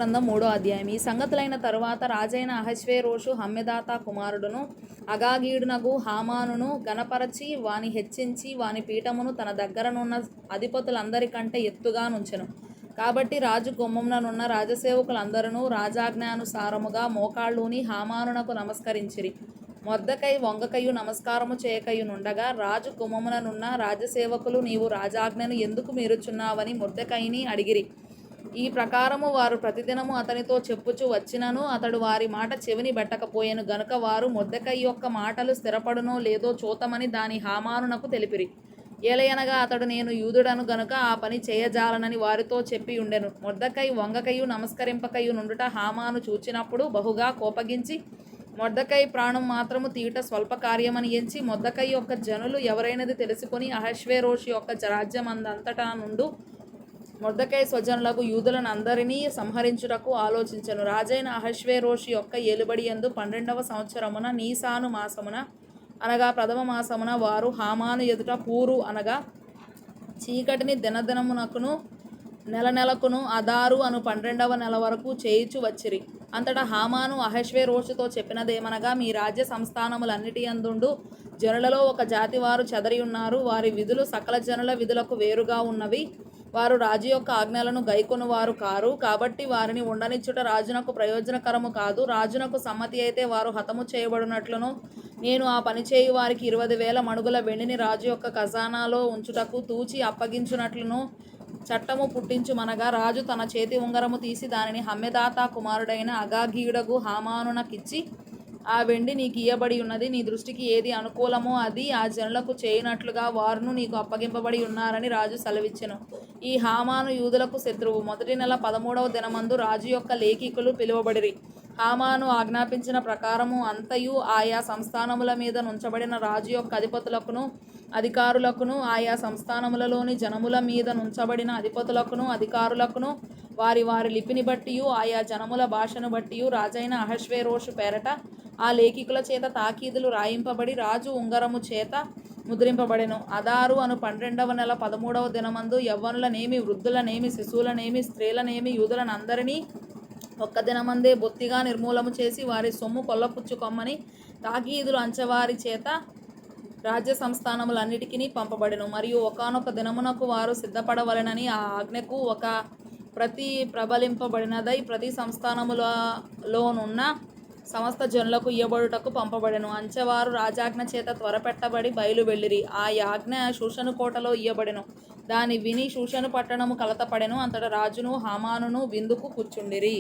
గ్రంథం 3వ అధ్యాయం. ఈ సంగతులైన తరువాత రాజైన అహష్వేరోషు హమ్మెదాతా కుమారుడును అగాగీయుడునగు హామానును గనపరచి వాని హెచ్చించి వాని పీఠమును తన దగ్గరనున్న అధిపతులందరికంటే ఎత్తుగా నుంచెను. కాబట్టి రాజు గుమ్మముననున్న రాజసేవకులందరూ రాజాజ్ఞానుసారముగా మోకాళ్ళూని హామానునకు నమస్కరించిరి. మొర్దెకై వంగకయు నమస్కారము చేయకయునుండగా రాజు గుమ్మముననున్న రాజసేవకులు, నీవు రాజాజ్ఞను ఎందుకు మీరుచున్నావని మొర్దెకైని అడిగిరి. ఈ ప్రకారము వారు ప్రతిదినము అతనితో చెప్పుచూ వచ్చినను అతడు వారి మాట చెవిని బెట్టకపోయెను గనుక వారు మొర్దెకై యొక్క మాటలు స్థిరపడునో లేదో చూతమని దాని హామానునకు తెలిపిరి. ఏలయనగా అతడు నేను యూదుడను గనుక ఆ పని చేయజాలనని వారితో చెప్పి ఉండెను. మొర్దెకై వంగకయు నమస్కరింపకయు నుండుట హామాను చూచినప్పుడు బహుగా కోపగించి మొర్దెకై ప్రాణం మాత్రము తీయుట స్వల్ప కార్యమని ఎంచి మొర్దెకై యొక్క జనులు ఎవరైనది తెలుసుకొని అహష్వేరోషు యొక్క రాజ్యమందంతటా నుండు మొర్దెకై స్వజనులకు యూదులను అందరినీ సంహరించుటకు ఆలోచించెను. రాజైన అహష్వేరోషు యొక్క ఏలుబడి యందు 12వ సంవత్సరమున నీసాను మాసమున అనగా ప్రథమ మాసమున వారు హామాను ఎదుట పూరు అనగా చీకటిని దినదినమునకును నెల నెలకును అదారు అను 12వ నెల వరకు చేయుచు వచ్చిరి. అంతటా హామాను అహష్వేరోషుతో చెప్పినదేమనగా, మీ రాజ్య సంస్థానములన్నిటి యందుండు జనులలో ఒక జాతి వారు చెదరి ఉన్నారు. వారి విధులు సకల జనుల విధులకు వేరుగా ఉన్నవి. వారు రాజు యొక్క ఆజ్ఞలను గైకొనువారు కారు. కాబట్టి వారిని ఉండనిచ్చుట రాజునకు ప్రయోజనకరము కాదు. రాజునకు సమ్మతి అయితే వారు హతము చేయబడినట్లును నేను ఆ పని చేయు వారికి 20,000 మణుగుల వెండిని రాజు యొక్క ఖజానాలో ఉంచుటకు తూచి అప్పగించునట్లును చట్టము పుట్టించుమనగా, రాజు తన చేతి ఉంగరము తీసి దానిని హమ్మెదాతా కుమారుడైన అగాగీయుడగు హామానునకిచ్చి, ఆ వెండి నీకు ఇయ్యబడి ఉన్నది. నీ దృష్టికి ఏది అనుకూలమో అది ఆ జనులకు చేయునట్లుగా వారును నీకు అప్పగింపబడి ఉన్నారని రాజు సెలవిచ్చెను. ఈ హామాను యూదులకు శత్రువు. మొదటి నెల 13వ దినమందు రాజు యొక్క లేఖికులు పిలువబడిరి. హామాను ఆజ్ఞాపించిన ప్రకారము అంతయు ఆయా సంస్థానముల మీద నుంచబడిన రాజు యొక్క అధిపతులకును అధికారులకును ఆయా సంస్థానములలోని జనముల మీద నుంచబడిన అధిపతులకును అధికారులకును వారి వారి లిపిని బట్టియు ఆయా జనముల భాషను బట్టియు రాజైన అహష్వేరోషు పేరట ఆ లేఖికుల చేత తాకీదులు రాయింపబడి రాజు ఉంగరము చేత ముద్రింపబడెను. అదారు అను 12వ నెల 13వ దినమందు యవ్వనులనేమి వృద్ధులనేమి శిశువులనేమి స్త్రీలనేమి యూదులనందరినీ ఒక్క దినమందే బొత్తిగా నిర్మూలము చేసి వారి సొమ్ము కొల్లపుచ్చుకొమ్మని తాకీదులు అంచెవారి చేత రాజ్య సంస్థానములన్నిటికీ పంపబడెను. మరియు ఒకానొక దినమునకు వారు సిద్ధపడవలెనని ఆ ఆజ్ఞకు ఒక ప్రతి ప్రబలింపబడినదై ప్రతి సంస్థానములలోనున్న సమస్త జనులకు ఇయ్యబడుటకు పంపబడెను. అంచెవారు రాజాజ్ఞ చేత త్వరపెట్టబడి బయలు వెళ్ళిరి. ఆ యాజ్ఞ షూషను కోటలో ఇయ్యబడెను. దాని విని షూషను పట్టణము కలతపడెను. అంతటా రాజును హామానును విందుకు కూర్చుండిరి.